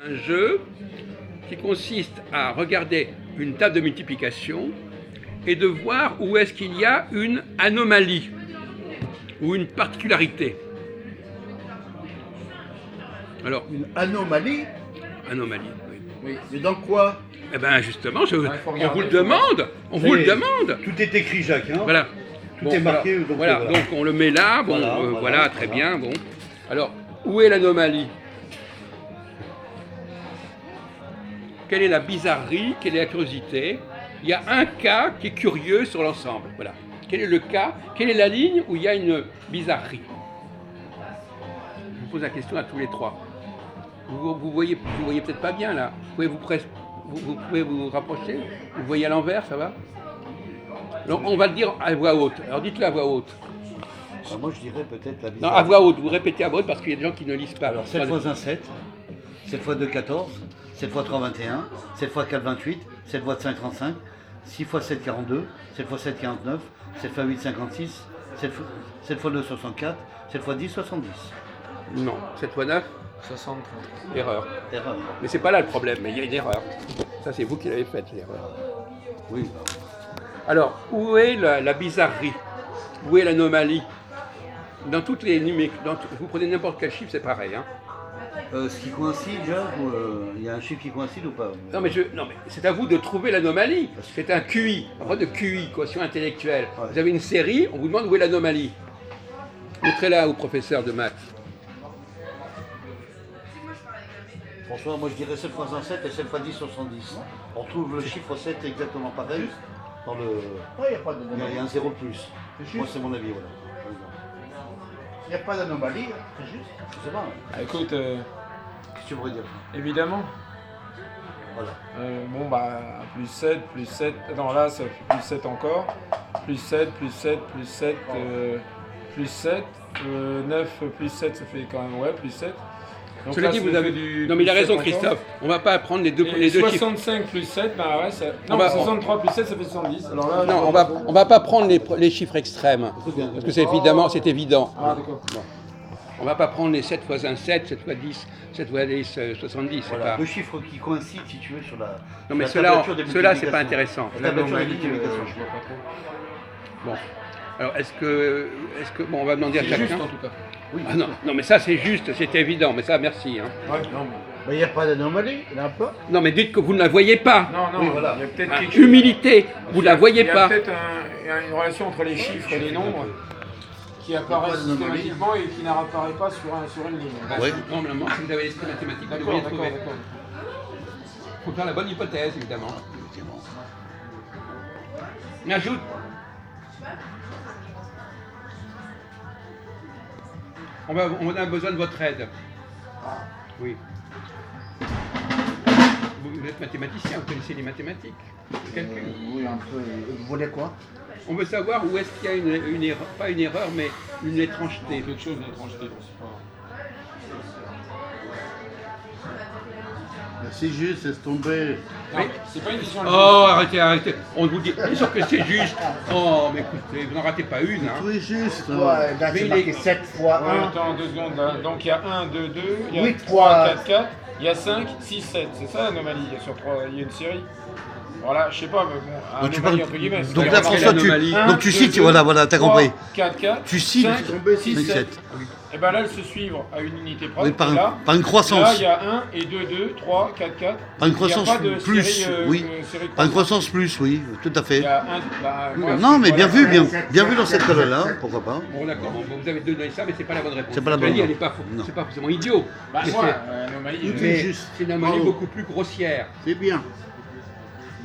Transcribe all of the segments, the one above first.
Un jeu qui consiste à regarder une table de multiplication et de voir où est-ce qu'il y a une anomalie ou une particularité. Alors, Une anomalie? anomalie, oui. Oui. Mais dans quoi? Eh bien justement, on regarder, vous le demande, on vous le demande. Tout est écrit, Jacques. Hein. Voilà. Tout est marqué. Alors, Donc, voilà, donc on le met là, bon, voilà, très bien, bon. Alors, où est l'anomalie? Quelle est la bizarrerie? Quelle est la curiosité? Il y a un cas qui est curieux sur l'ensemble. Voilà. Quel est le cas? Quelle est la ligne où il y a une bizarrerie? Je vous pose la question à tous les trois. Vous voyez peut-être pas bien là. Vous pouvez vous rapprocher? Vous voyez à l'envers, ça va? Alors, on va le dire à voix haute. Alors dites-le à voix haute. Alors, moi, je dirais peut-être la Non, bizarre. à voix haute. Vous répétez à voix haute parce qu'il y a des gens qui ne lisent pas. Alors, 7 fois 1, 7. 7 fois 2, 14. 7 fois 3, 21. 7 fois 4, 28. 7 fois 5, 35. 6 fois 7, 42. 7 fois 7, 49. 7 fois 8, 56. 7 fois 2, 64. 7 fois 10, 70. Non. 7 fois 9, 63. erreur. Erreur. Mais c'est pas là le problème, mais il y a une erreur. Ça, c'est vous qui l'avez faite, l'erreur. Oui. Alors, où est la bizarrerie? Où est l'anomalie? Dans toutes les numériques, vous prenez n'importe quel chiffre, c'est pareil. Hein. Ce qui coïncide, Jacques, ou il y a un chiffre qui coïncide ou pas? Non, mais c'est à vous de trouver l'anomalie. C'est un QI, un de QI, quotient intellectuel. Ouais. Vous avez une série, on vous demande où est l'anomalie. Montrez-la au professeur de maths. François, moi je dirais 7 fois 1, 7 et 7 fois 10, 70. On trouve le chiffre 7 exactement pareil. Dans le... Il n'y a pas d'anomalie. Il y a un 0 de plus. C'est juste. Moi, c'est mon avis, voilà. Il n'y a pas d'anomalie, c'est juste. Je sais pas. Ah, écoute, Qu'est-ce que tu voudrais dire? évidemment. Voilà. Bon, bah, plus 7, plus 7. Non, là, ça fait plus 7 encore. Plus 7, plus 7, plus 7, plus 7. 9 plus 7, ça fait quand même, ouais, plus 7. Donc Cela là, dit, ça vous fait avez du Non, mais il a plus raison, 7 encore. Christophe. On va pas apprendre les deux Et chiffres. 65 plus 7, bah ouais, ça... Non, va- 63 plus 7, ça fait 70. Alors là, Non, on va pas prendre les chiffres extrêmes. Parce que c'est évident. Ah, d'accord. On va pas prendre les 7 fois 1, 7, 7 fois 10, 7 fois 10, 70. C'est Voilà. pas... Deux chiffres qui coïncident, si tu veux, sur la. Non, mais sur la tablature des ceux-là, c'est pas multiplications. intéressant. La tablature des L'anomalie, multiplications. je vois pas trop. Bon. Alors, est-ce que... Bon, on va demander à C'est chacun. juste en tout cas. Oui. Ah non, mais ça, c'est juste, c'est évident. Mais ça, merci. Hein. Ouais, non, mais... Mais il n'y a pas d'anomalie, il n'y en a pas. Non, mais dites que vous ne la voyez pas. Non, Oui, voilà. il y a peut-être Ah, quelque chose. humilité, vous la voyez Il y a pas. peut-être une relation entre les chiffres et les nombres qui apparaît systématiquement et qui n'apparaît pas sur une ligne. Oui. Normalement, si vous avez l'esprit mathématique, vous D'accord, devriez d'accord, trouver. d'accord. Il faut faire la bonne hypothèse, évidemment. On ajoute. On a besoin de votre aide. Oui. Vous êtes mathématicien, vous connaissez les mathématiques. Le calcul. Oui, un peu. Vous voulez quoi? On veut savoir où est-ce qu'il y a une erreur, pas une erreur, mais une étrangeté. Quelque chose d'étrangeté. C'est pas... C'est juste, c'est tombé. Non, c'est pas une question de Oh, arrêtez. On vous dit, bien sûr que c'est juste. Oh, mais écoutez, vous n'en ratez pas une. Hein. Tout est juste. hein. Ouais, là, Mais c'est il marqué est- 7 fois Ouais, 1. attends 2 secondes là. Donc il y a 1, 2, 2, il y a 8 3, fois- 4, 4, il y a 5, 6, 7. C'est ça l'anomalie. Il y a sur 3, il y a une série. Voilà, je sais pas, mais bon, Donc tu anomalie parles. entre guillemets. Donc c'est-à-dire là, on François, marque tu. l'anomalie. Donc tu 1, cites, 2, voilà, t'as 3, compris. 4, 4. Tu cites 5, 6, 5, 7. 7. Et bien là, elles se suivent à une unité près. Oui, Et par là, une croissance. Là, il y a 1 et 2, 2, 3, 4, 4. Par une croissance Il y a pas de plus, série, oui. série Par une croissante. croissance plus, oui, tout à Il fait. y a un, bah, moi, Non, mais bien voilà. vu, bien vu dans cette colle-là, pourquoi pas. Bon, d'accord, bon, vous avez donné ça, mais c'est pas la bonne réponse. C'est pas la Cela bonne dit, elle réponse. n'est pas faux. Non. C'est pas forcément idiot. Bah, mais moi, c'est- anomalie. Tout est mais juste. c'est une anomalie Bravo. beaucoup plus grossière. C'est bien.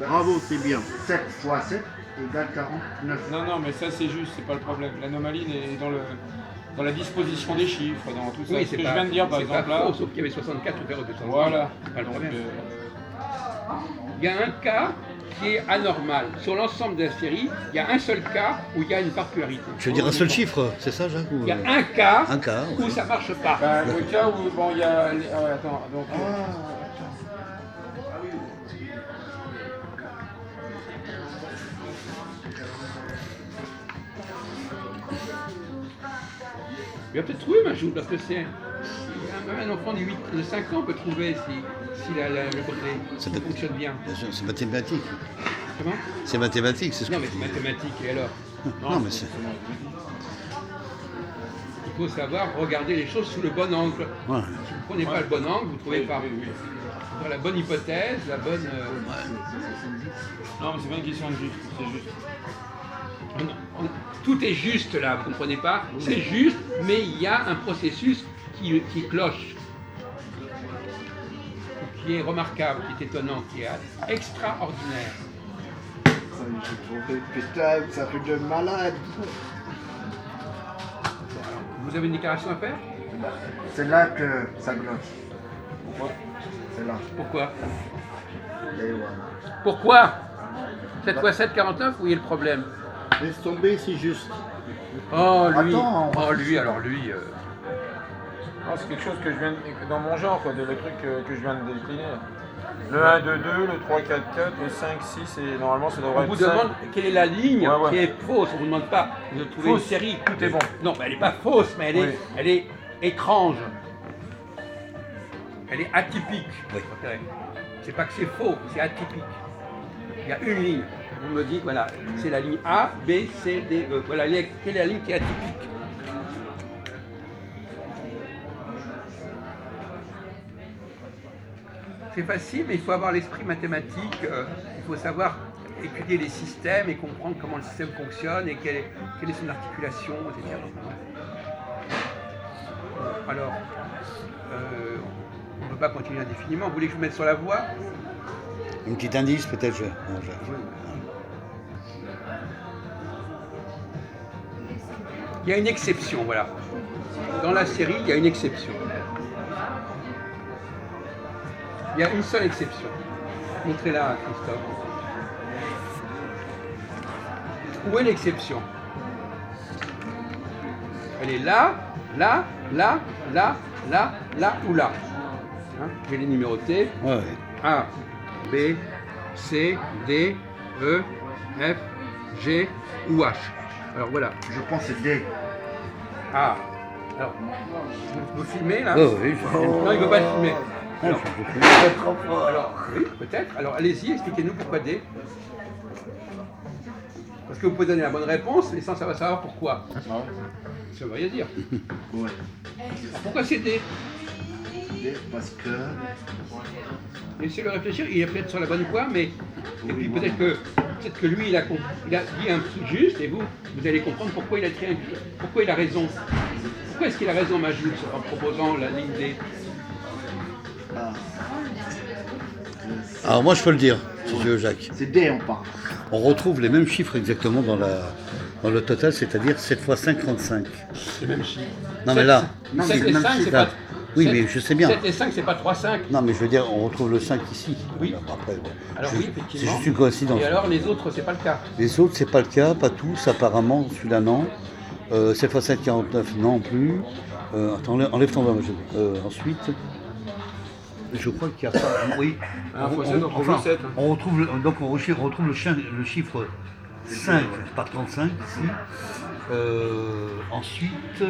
Bravo, c'est bien. 7 fois 7 égale 49. Non, mais ça c'est juste, c'est pas le problème. L'anomalie est dans la disposition des chiffres, dans tout ça. Oui, Ce que je viens de dire par c'est exemple pas là. faux, sauf qu'il y avait 64 ou 200. Voilà. C'est pas le Donc, problème. Il y a un cas qui est anormal. Sur l'ensemble de la série, il y a un seul cas où il y a une particularité. Tu veux dire un seul chiffre, c'est ça, Jacques ou... Il y a un cas, Un cas, où ouais. ça marche pas. bah, le cas où bon il y a. Ah ouais, attends, donc. Il va peut-être trouver Majoud, parce que c'est même un enfant de 5 ans peut trouver si le côté fonctionne bien. Bien sûr, c'est mathématique. Comment? C'est mathématique, c'est ce Non, que mais je c'est dis. mathématique, et alors? Non, mais c'est. Il faut savoir regarder les choses sous le bon angle. Voilà. Si vous ne prenez pas le bon angle, vous ne trouvez pas. Dans la bonne hypothèse, la bonne. Non, mais c'est pas une question de juste, c'est juste. Tout est juste là, vous ne comprenez pas? C'est juste, mais il y a un processus qui cloche, qui est remarquable, qui est étonnant, qui est extraordinaire. J'ai trouvé, putain, ça fait de malade. Vous avez une déclaration à faire? C'est là que ça cloche. Pourquoi? C'est là. Pourquoi? Et voilà. Pourquoi? 7 x 7, 49, où est le problème? Laisse tomber, c'est juste. Oh lui, Attends, on va- oh lui, alors lui. Non, c'est quelque chose que je viens de, dans mon genre, quoi, le truc que je viens de décliner. Le 1, 2, 2, le 3, 4, 4, le 5, 6, et normalement ça devrait On être vous 5. demande quelle est la ligne Ouais, ouais. qui est fausse. On ne vous demande pas de trouver Fausse. une série. Tout est bon. Non, mais elle n'est pas fausse, mais Oui. elle est étrange. Elle est atypique. Oui. C'est pas que c'est faux, c'est atypique. Il y a une ligne. Vous me dites, voilà, c'est la ligne A, B, C, D, E. Voilà, quelle est la ligne qui est atypique? C'est facile, mais il faut avoir l'esprit mathématique, il faut savoir étudier les systèmes et comprendre comment le système fonctionne et quelle est son articulation, etc. Alors, on ne peut pas continuer indéfiniment. Vous voulez que je vous mette sur la voie? Un petit indice, peut-être. Il y a une exception, voilà. Dans la série, il y a une exception. Il y a une seule exception. Montrez-la à Christophe. Où est l'exception? Elle est là, là, là, là, là, là ou là. Hein, je vais les numéroter. Ouais, ouais. A, B, C, D, E, F, G ou H. Alors voilà. Je pense que c'est D. A. Alors, vous filmez là? Ouais, oui, je- Non, il ne veut pas le filmer. Ah, Alors, je peux plus. alors, oui, peut-être. Alors, allez-y, expliquez-nous pourquoi D. Parce que vous pouvez donner la bonne réponse, mais sans savoir pourquoi. Ça veut rien dire. Ouais. Alors, pourquoi c'est D? D parce que. Laissez-le réfléchir, il est peut-être sur la bonne voie, mais. Et puis peut-être que lui, il a dit un truc juste, et vous allez comprendre pourquoi il a raison. Pourquoi est-ce qu'il a raison, Majout, en proposant la ligne D? Ah. Alors moi je peux le dire, si tu veux Jacques. C'est D, on parle. On retrouve les mêmes chiffres exactement dans le total, c'est-à-dire 7 x 5, 35. C'est le même chiffre. Non mais là, Non, 7 mais et même 5, si c'est là- pas. oui, 7 mais je sais bien. 7 et 5, c'est pas 3, 5. Non mais je veux dire, on retrouve le 5 ici. Oui. Après, bon, Alors c'est- oui, c'est effectivement. juste une coïncidence. Et alors, les autres, c'est pas le cas. Les autres, c'est pas le cas, pas tous, apparemment, celui-là non. 7 x 7, 49 non plus. Attends, enlève ton doigt, ensuite, je crois qu'il n'y a pas. Oui. Ah, fois 7, on retrouve le 7, hein. On retrouve donc on retrouve le chiffre 5, pas 35 ici. Ensuite,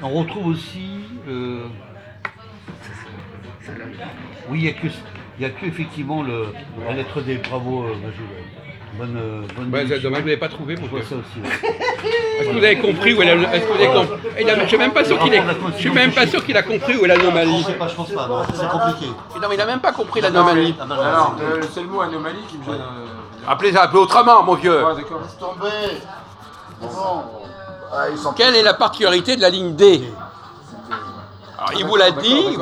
on retrouve aussi. Oui, il n'y a que effectivement la lettre D. Bravo, Majou. Bonne Ouais, c'est déduction. dommage, vous l'avez pas trouvé, mon Je vois Dieu. ça aussi. Ouais. Est-ce que vous avez compris où est la... Est-ce que vous avez compris? Je suis même pas sûr qu'il a compris où est l'anomalie. Je pense pas, non, c'est compliqué. Non, mais il a même pas compris l'anomalie. Alors, c'est le mot anomalie qui me gêne. Appelez autrement, mon vieux. Ouais, d'accord. Laisse tomber. Bon. Ah, ils sont. Quelle est la particularité de la ligne D? Alors, il vous l'a dit,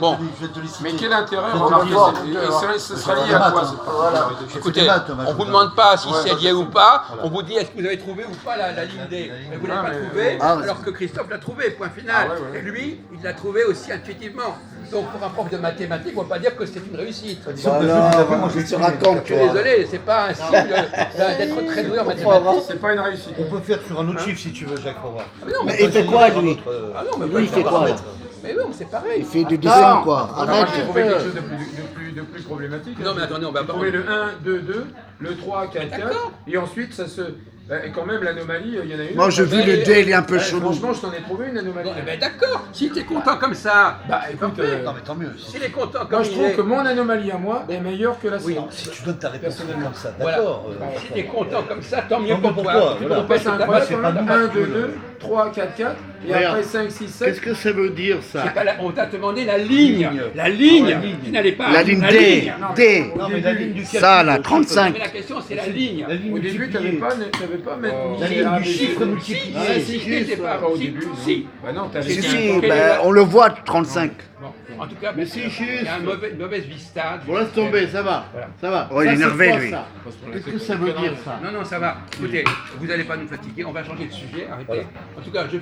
Bon, Je vais te les citer. Mais quel intérêt Je vais te remarquez, le dire. ce sera lié à quoi cette Voilà. particularité? écoutez, maths, Majou. on vous demande pas si Ouais, c'est lié ou pas, on vous dit est-ce que vous avez trouvé ou pas la ligne D. Et vous ne l'avez Ah, pas mais- trouvé, Ah, alors que Christophe l'a trouvé, point final. Ah, ouais, ouais. Et lui, il l'a trouvé aussi intuitivement. Donc pour un prof de mathématiques, on ne va pas dire que c'est une réussite. Voilà, je te raconte, Je suis désolé, c'est pas un signe d'être très doué en mathématiques. C'est pas une réussite. On peut faire sur un autre chiffre si tu veux, Jacques, pour voir. Mais non, Mais mais il fait quoi, lui? ah non, mais Lui, il fait quoi, là? Mais non, c'est pareil. Il fait du dessin, quoi. On va Arrête. trouver quelque chose de plus problématique. Non, mais attendez, on va pas- trouver le 1, 2, 2, le 3, 4, 4, D'accord. et ensuite ça se Et quand même, l'anomalie, il y en a une. Moi, j'ai vu le D, il est un peu Ouais, chelou. franchement, je t'en ai trouvé une anomalie. Eh ben d'accord, si t'es content comme ça, Bah écoute, Non, mais tant mieux. s'il est content comme moi je il trouve est, que mon anomalie à moi est meilleure que la Oui, sienne. si tu donnes ta réponse Personnellement. comme ça, Voilà. d'accord. Si t'es content comme ça, tant mieux Tant pour mieux pour toi. toi, Tu voilà. peux On passe passer un ta incroyable c'est quand pas même. mal. 1, 2, 2, 3, 4, 4. Et Regarde. après 5, 6, 7. Qu'est-ce que ça veut dire ça? C'est pas la- On t'a demandé la ligne. Ligne. La ligne. Ah ouais, ligne. Tu n'allais pas. La ligne La D. ligne. D. Non, mais la ligne du Ça, calcul, là, le 35. Mais la question, c'est la ligne. La ligne Au début, t'avais multipliée. pas mettre La ligne du chiffre multiplié. Ah, si, juste, c'était pas. Pas au Si, début. si. Bah non, t'avais Si, Si, si. si, Quelle est ben, la- on le voit, 35. Bon, en tout cas, Mais bon, c'est il y a juste. une mauvaise vista. Bon, laisse tomber, ça va. Voilà. Ça va. Oh, il est Ça, c'est énervé, quoi, lui. ça Qu'est-ce que ça veut dire, ça? Non, non, ça va. Écoutez, vous n'allez pas nous fatiguer. On va changer de sujet. Arrêtez. Voilà. En tout cas, je